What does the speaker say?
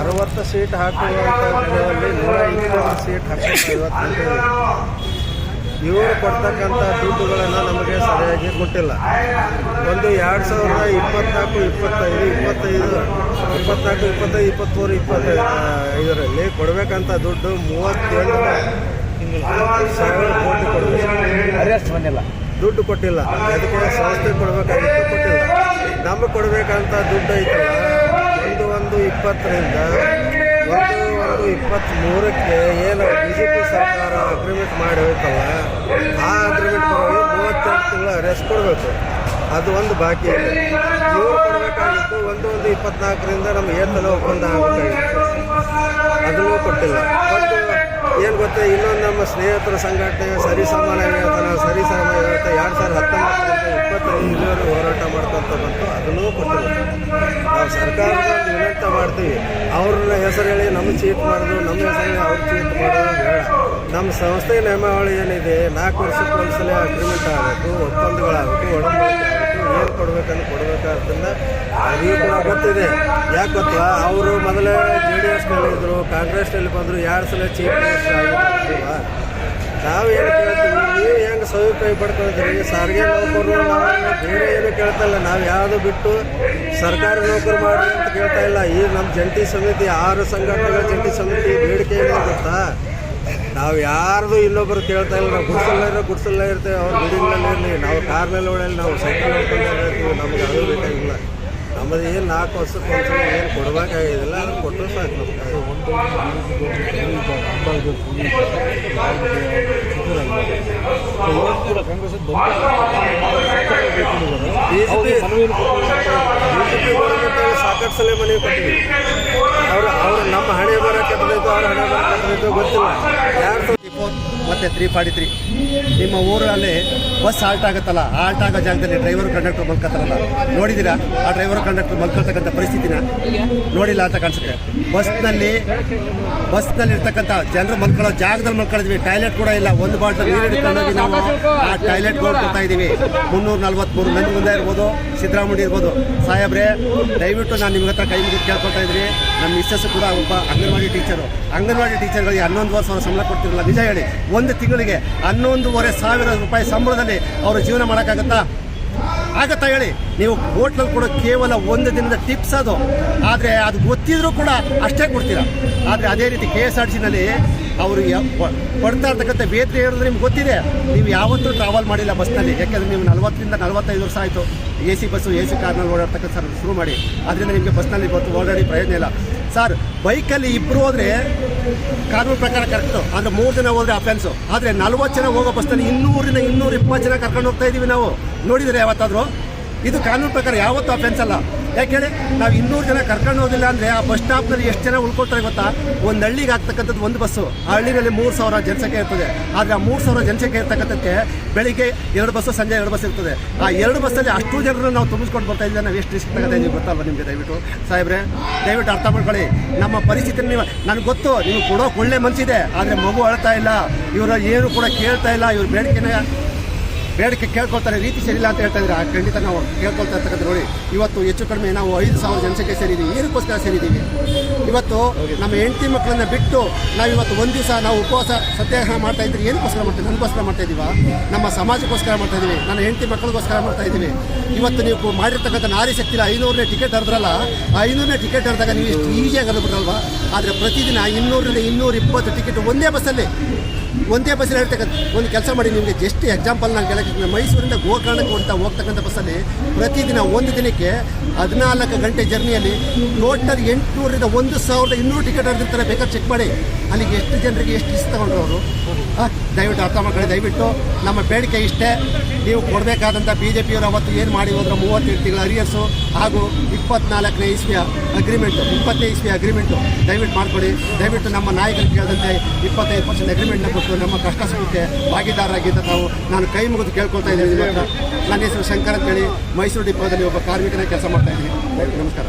60 seat ಹಾಕುವಂಥ ಜನರಲ್ಲಿ 120 seat ಹಾಕಬೇಕು ಇವತ್ತು. ಇವರು ಕೊಡ್ತಕ್ಕಂಥ ದುಡ್ಡುಗಳನ್ನು ನಮಗೆ ಸರಿಯಾಗಿ ಕೊಟ್ಟಿಲ್ಲ. ಒಂದು 2024, 25 ಕೊಡಬೇಕಂತ ದುಡ್ಡು 38,000 ಕೋಟಿ ಕೊಡಬೇಕು. ದುಡ್ಡು ಕೊಟ್ಟಿಲ್ಲ. ಅದಕ್ಕೆ ಸಂಸ್ಥೆ ಕೊಡಬೇಕಾಗಿತ್ತು, ಕೊಟ್ಟಿಲ್ಲ. ನಮಗೆ ಕೊಡಬೇಕಂತ ದುಡ್ಡು ಐತಲ್ಲ, 1/20ರಿಂದ 1/23ಕ್ಕೆ ಏನು BJP ಸರ್ಕಾರ ಅಗ್ರಿಮೆಂಟ್ ಮಾಡಿ ಹೋಯ್ತಲ್ಲ, ಆ ಅಗ್ರಿಮೆಂಟ್ ಪರವಾಗಿ 38 ತಿಂಗಳ ಅರೆಸ್ಟ್ ಕೊಡಬೇಕು. ಅದು ಒಂದು ಬಾಕಿ ಇದೆ. ಇವರು ಕೊಡಬೇಕಾಗಿತ್ತು 1/24ರಿಂದ ನಮ್ಗೆ ಏತನ ಒಪ್ಪಂದ ಆಗಬೇಕಾಗಿತ್ತು, ಅದನ್ನೂ ಕೊಟ್ಟಿಲ್ಲ. ಮತ್ತು ಏನು ಗೊತ್ತೇ, ಇನ್ನೊಂದು ನಮ್ಮ ಸ್ನೇಹಿತರ ಸಂಘಟನೆ ಸರಿಸಮಾನ ವೇತನ 2019ರಿಂದ 2025 ಹೋರಾಟ ಮಾಡ್ಕೊಂತ ಬಂತು, ಅದನ್ನೂ ಕೊಟ್ಟಿಲ್ಲ. ನಾವು ಸರ್ಕಾರದ ವಿನಂತಿ ಮಾಡ್ತೀವಿ, ಅವ್ರನ್ನ ಹೆಸರು ಹೇಳಿ ನಮಗೆ ಚೀಟ್ ಮಾಡೋದು, ನಮ್ಮ ಹೆಸರು ಹೇಳಿ ಅವ್ರು ಚೀಟ್ ಮಾಡೋದು ಬೇಡ. ನಮ್ಮ ಸಂಸ್ಥೆ ನಿಯಮಾವಳಿ ಏನಿದೆ, 4 ವರ್ಷಕ್ಕೆ ಒಂದ್ಸಲ ಅಗ್ರಿಮೆಂಟ್ ಆಗಬೇಕು, ಒಪ್ಪಂದಗಳಾಗಬೇಕು, ಒಡಂಬಡಿಕೆ ಆಗಬೇಕು, ಏನು ಕೊಡಬೇಕನ್ನು ಕೊಡಬೇಕಾದ್ರಿಂದ ಅವರಿಗೂ ಕೂಡ ಗೊತ್ತಿದೆ. ಯಾಕೆ ಗೊತ್ತಾ, ಅವರು ಮೊದಲೇ JDSನಲ್ಲಿ ಇದ್ದರು, ಕಾಂಗ್ರೆಸ್ನಲ್ಲಿ ಬಂದರು, 2 ಸಲ ಚೀಫ್ ಮಿನಿಸ್ಟರ್ ಆಗಿಲ್ಲ. ನಾವೇನು ಕೇಳ್ತೀವಿ, ನೀವು ಹೆಂಗೆ ಸದುಪಯೋಗ ಪಡ್ಕೊಳ್ತೀರಿ? ಸಾರಿಗೆ ನೌಕರರು ನಾವು ಬೇರೆ ಏನು ಕೇಳ್ತಾ ಇಲ್ಲ, ನಾವು ಯಾವುದು ಬಿಟ್ಟು ಸರ್ಕಾರಿ ನೌಕರು ಮಾಡಿ ಅಂತ ಕೇಳ್ತಾ ಇಲ್ಲ. ಈ ನಮ್ಮ ಜಂಟಿ ಸಮಿತಿ 6 ಸಂಘಟನೆಗಳ ಜಂಟಿ ಸಮಿತಿ ಬೇಡಿಕೆ ಏನು ಗೊತ್ತಾ, ನಾವು ಯಾರ್ದು ಇನ್ನೊಬ್ಬರು ಕೇಳ್ತಾ ಇಲ್ಲ. ನಾವು ಗುಡ್ಸಲ್ಲೇ ಇರ್ತೇವೆ, ಅವ್ರು ಬಿಲ್ಡಿಂಗ್ನಲ್ಲಿ ಇರಲಿ, ನಾವು ಕಾರ್ನಲ್ಲಿ ಓಡಲಿ, ನಾವು ಸೈಕಲ್ ನೋಡ್ಕೊಂಡೇ ಇರ್ತೀವಿ, ನಮ್ಗೆ ಅದು ಬೇಕಾಗಿಲ್ಲ. ನಮ್ಮದು ಏನು 4 ವರ್ಷಕ್ಕೆ ಒಂದ್ಸಲ ಏನು ಕೊಡಬೇಕಾಗಿಲ್ಲ, ಅದನ್ನು ಕೊಟ್ಟರು ಸಾಕು. ಸಾಕಷ್ಟು ಸಲ ಮನವಿ ಕೊಟ್ಟಿದ್ವಿ. ಅವರು ನಮ್ಮ ಹಣೆ ಬರ ಕಟ್ಟಬೇಕು, ಅವ್ರ ಹಣೆ ಬರ ಕಟ್ಟಬೇಕು ಗೊತ್ತಿಲ್ಲ. 2024 ಮತ್ತು 343 ನಿಮ್ಮ ಊರಲ್ಲಿ ಬಸ್ ಹಾಲ್ಟ್ ಆಗುತ್ತಲ್ಲ, ಹಾಲ್ಟ್ ಆಗೋ ಜಾಗದಲ್ಲಿ ಡ್ರೈವರ್ ಕಂಡಕ್ಟರ್ ಮಲ್ಕೋತಾರಲ್ಲ, ನೋಡಿದ್ದೀರಾ? ಆ ಡ್ರೈವರ್ ಕಂಡಕ್ಟರ್ ಮಲ್ಕೊಳ್ತಕ್ಕಂಥ ಪರಿಸ್ಥಿತಿನ ನೋಡಿಲ್ಲ ಅಂತ ಕಾಣಿಸುತ್ತೆ. ಬಸ್ನಲ್ಲಿ ಇರ್ತಕ್ಕಂಥ ಜನರು ಮಲ್ಕೊಳ್ಳೋ ಜಾಗದಲ್ಲಿ ಮಲ್ಕೊಂಡಿದ್ವಿ. ಟಾಯ್ಲೆಟ್ ಕೂಡ ಇಲ್ಲ. ಒಂದು ಬಾಟ್ಲ್ ನೀರು ಹಿಡ್ಕೊಂಡೋಗಿ ನಾವು ಆ ಟಾಯ್ಲೆಟ್ಗೆ ಹೋಗ್ತಾ ಇದ್ದೀವಿ. 343 ಮಂದಿ ಮುಂದೆ ಇರ್ಬೋದು, ಸಿದ್ದರಾಮಯ್ಯ ಇರ್ಬೋದು. ಸಾಹೇಬ್ರೆ, ದಯವಿಟ್ಟು ನಾನು ನಿಮ್ಮ ಹತ್ರ ಕೈ ಮುಗಿದು ಕೇಳ್ಕೊಳ್ತಾ ಇದ್ದೀನಿ. ನಮ್ಮ ಮಿಸ್ಸಸ್ ಕೂಡ ಒಬ್ಬ ಅಂಗನವಾಡಿ ಟೀಚರ್ಗಳಿಗೆ 11,000 ಸಂಬಳ ಕೊಡ್ತಿರಲ್ಲ, ನಿಜ ಹೇಳಿ. ಒಂದು ತಿಂಗಳಿಗೆ 11,500 ರೂಪಾಯಿ ಸಂಬಳದಲ್ಲಿ ಅವರು ಜೀವನ ಮಾಡೋಕ್ಕಾಗತ್ತಾ ಹೇಳಿ? ನೀವು ಹೋಟ್ಲಲ್ಲಿ ಕೊಡೋ ಕೇವಲ 1 ದಿನದ ಟಿಪ್ಸ್ ಅದು. ಆದರೆ ಅದು ಗೊತ್ತಿದ್ರೂ ಕೂಡ ಅಷ್ಟೇ ಕೊಡ್ತೀರಾ. ಆದರೆ ಅದೇ ರೀತಿ KSRTCನಲ್ಲಿ ಅವರು ಕೊಡ್ತಾ ಇರ್ತಕ್ಕಂಥ ವೇತನ ಹೇಳಿದ್ರೆ ನಿಮ್ಗೆ ಗೊತ್ತಿದೆ. ನೀವು ಯಾವತ್ತೂ ಟ್ರಾವೆಲ್ ಮಾಡಿಲ್ಲ ಬಸ್ನಲ್ಲಿ, ಯಾಕೆಂದರೆ ನೀವು 40ರಿಂದ 45 ವರ್ಷ ಆಯಿತು AC ಬಸ್ಸು AC ಕಾರ್ನಲ್ಲಿ ಓಡಾಡ್ತಕ್ಕಂಥ ಶುರು ಮಾಡಿ. ಅದರಿಂದ ನಿಮಗೆ ಬಸ್ನಲ್ಲಿ ಓಡಾಡಿ ಪ್ರಯೋಜನ ಇಲ್ಲ ಸರ್. ಬೈಕಲ್ಲಿ ಇಬ್ಬರು ಹೋದರೆ ಕಾನೂನು ಪ್ರಕಾರ ಕರೆಕ್ಟು, ಅಂದರೆ 3 ಜನ ಹೋದರೆ ಅಫೆನ್ಸು. ಆದರೆ 40 ಜನ ಹೋಗೋ ಬಸ್ನಲ್ಲಿ 200ರಿಂದ 220 ಜನ ಕರ್ಕೊಂಡು ಹೋಗ್ತಾ ಇದ್ದೀವಿ ನಾವು. ನೋಡಿದರೆ ಯಾವತ್ತಾದರೂ? ಇದು ಕಾನೂನು ಪ್ರಕಾರ ಯಾವತ್ತೂ ಅಫೆನ್ಸ್ ಅಲ್ಲ. ಯಾಕೆ ಹೇಳಿ? ನಾವು 200 ಜನ ಕರ್ಕೊಂಡು ಹೋಗಿಲ್ಲ ಅಂದರೆ ಆ ಬಸ್ ಸ್ಟಾಪ್ನಲ್ಲಿ ಎಷ್ಟು ಜನ ಉಳ್ಕೊಳ್ತಾರೆ ಗೊತ್ತಾ? ಒಂದು ಹಳ್ಳಿಗೆ ಆಗ್ತಕ್ಕಂಥದ್ದು ಒಂದು ಬಸ್ಸು, ಆ ಹಳ್ಳಿನಲ್ಲಿ 3,000 ಜನಸಂಖ್ಯೆ ಇರ್ತದೆ. ಆದರೆ ಆ 3,000 ಜನಸಂಖ್ಯೆ ಇರ್ತಕ್ಕಂಥಕ್ಕೆ ಬೆಳಿಗ್ಗೆ 2 ಬಸ್ಸು, ಸಂಜೆ 2 ಬಸ್ ಇರ್ತದೆ. ಆ 2 ಬಸ್ಸಲ್ಲಿ ಅಷ್ಟು ಜನರನ್ನು ನಾವು ತುಂಬಿಸ್ಕೊಂಡು ಬರ್ತಾ ಇದ್ದೀವಿ. ನಾವು ಎಷ್ಟು ರಿಸ್ಕ್ ತಗೋತಾ ಇದ್ದೀವಿ ಗೊತ್ತಲ್ವ ನಿಮಗೆ? ದಯವಿಟ್ಟು ಸಾಹೇಬ್ರೆ, ದಯವಿಟ್ಟು ಅರ್ಥ ಮಾಡ್ಕೊಳ್ಳಿ ನಮ್ಮ ಪರಿಸ್ಥಿತಿ. ನೀವು ನನಗೆ ಗೊತ್ತು, ನೀವು ಕೊಡೋಕೆ ಒಳ್ಳೆ ಮನಸ್ಸಿದೆ, ಆದರೆ ಮಗು ಅಳ್ತಾ ಇಲ್ಲ, ಇವರು ಏನು ಕೂಡ ಕೇಳ್ತಾ ಇಲ್ಲ. ಇವ್ರ ಬೇಡಿಕೆ ಕೇಳ್ಕೊಳ್ತಾರೆ, ರೀತಿ ಸರಿಯಿಲ್ಲ ಅಂತ ಹೇಳ್ತಾ ಇದ್ದಾರೆ. ಖಂಡಿತ ನಾವು ಕೇಳ್ಕೊಳ್ತಾ ಇರ್ತಕ್ಕಂಥ ನೋಡಿ. ಇವತ್ತು ಹೆಚ್ಚು ಕಡಿಮೆ ನಾವು 5,000 ಜನಸಂಖ್ಯೆ ಸೇರಿದ್ದೀವಿ. ಏನಕ್ಕೋಸ್ಕರ ಸೇರಿದ್ದೀವಿ? ಇವತ್ತು ನಮ್ಮ ಹೆಂಡತಿ ಮಕ್ಕಳನ್ನ ಬಿಟ್ಟು ನಾವಿವತ್ತು ಒಂದು ದಿವಸ ನಾವು ಉಪವಾಸ ಸತ್ಯಾಗ್ರಹ ಮಾಡ್ತಾ ಇದ್ದೀವಿ. ಏನಕ್ಕೋಸ್ಕರ ಮಾಡ್ತೀವಿ? ನನಗೋಸ್ಕರ ಮಾಡ್ತಾ ಇದ್ದೀವ? ನಮ್ಮ ಸಮಾಜಕ್ಕೋಸ್ಕರ ಮಾಡ್ತಾ ಇದ್ದೀವಿ, ನನ್ನ ಹೆಂಡತಿ ಮಕ್ಕಳಿಗೋಸ್ಕರ ಮಾಡ್ತಾ ಇದ್ದೀವಿ. ಇವತ್ತು ನೀವು ಮಾಡಿರ್ತಕ್ಕಂಥ ನಾರಿ ಶಕ್ತಿಲ 500ನೇ ಟಿಕೆಟ್ ಹರಿದ್ರಲ್ಲ, 500ನೇ ಟಿಕೆಟ್ ಹರಿದಾಗ ನೀವು ಎಷ್ಟು ಈಸಿಯಾಗಿ ಹರಿದ್ಬಿಟ್ರಲ್ವ? ಆದರೆ ಪ್ರತಿದಿನ 200ರಿಂದ 220 ಟಿಕೆಟ್ ಒಂದೇ ಬಸ್ಸಲ್ಲಿ ಹೇಳ್ತಕ್ಕಂಥ ಒಂದು ಕೆಲಸ ಮಾಡಿ. ನಿಮಗೆ ಜಸ್ಟ್ ಎಕ್ಸಾಂಪಲ್ ನಾನು ಕೇಳಕ್ಕೆ, ಮೈಸೂರಿಂದ ಗೋಕರ್ಣಕ್ಕೆ ಹೋಗ್ತಕ್ಕಂಥ ಬಸ್ಸಲ್ಲಿ ಪ್ರತಿದಿನ ಒಂದು ದಿನಕ್ಕೆ 14 ಗಂಟೆ ಜರ್ನಿಯಲ್ಲಿ ಟೋಟಲ್ 800ರಿಂದ 1,200 ಟಿಕೆಟ್ ಹರಿದಿರ್ತಾರೆ. ಬೇಕಾದ್ರೆ ಚೆಕ್ ಮಾಡಿ, ಅಲ್ಲಿಗೆ ಎಷ್ಟು ಜನರಿಗೆ ಎಷ್ಟು ಇಷ್ಟ ತಗೊಂಡ್ರು ಅವರು. ದಯವಿಟ್ಟು ಅರ್ಥ ಮಾಡ್ಕೊಳ್ಳಿ. ದಯವಿಟ್ಟು ನಮ್ಮ ಬೇಡಿಕೆ ಇಷ್ಟೇ, ನೀವು ಕೊಡಬೇಕಾದಂಥ BJPಯವರು ಅವತ್ತು ಏನು ಮಾಡಿ ಹೋದ್ರೆ 38 ತಿಂಗಳ ಅರಿಯರ್ಸು ಹಾಗೂ 24ನೇ ಇಸ್ವಿಯ ಅಗ್ರಿಮೆಂಟು, 20ನೇ ಇಸ್ವಿಯ ಅಗ್ರಿಮೆಂಟು ದಯವಿಟ್ಟು ಮಾಡಿಕೊಡಿ. ದಯವಿಟ್ಟು ನಮ್ಮ ನಾಯಕರು ಕೇಳಿದಂತೆ 25% ಅಗ್ರಿಮೆಂಟ್ನ ಕೊಟ್ಟು ನಮ್ಮ ಕಷ್ಟ ಸುಖಕ್ಕೆ ಭಾಗಿದಾರರಾಗಿದ್ದ ನಾನು ಕೈ ಮುಗಿದು ಕೇಳ್ಕೊಳ್ತಾ ಇದ್ದೀನಿ. ನನ್ನ ಹೆಸರು ಶಂಕರ್ ಅಂತೇಳಿ ಮೈಸೂರು ಡಿಪೋದಲ್ಲಿ ಒಬ್ಬ ಕಾರ್ಮಿಕನ ಕೆಲಸ ಮಾಡ್ತಾ ಇದ್ದೀನಿ. ನಮಸ್ಕಾರ.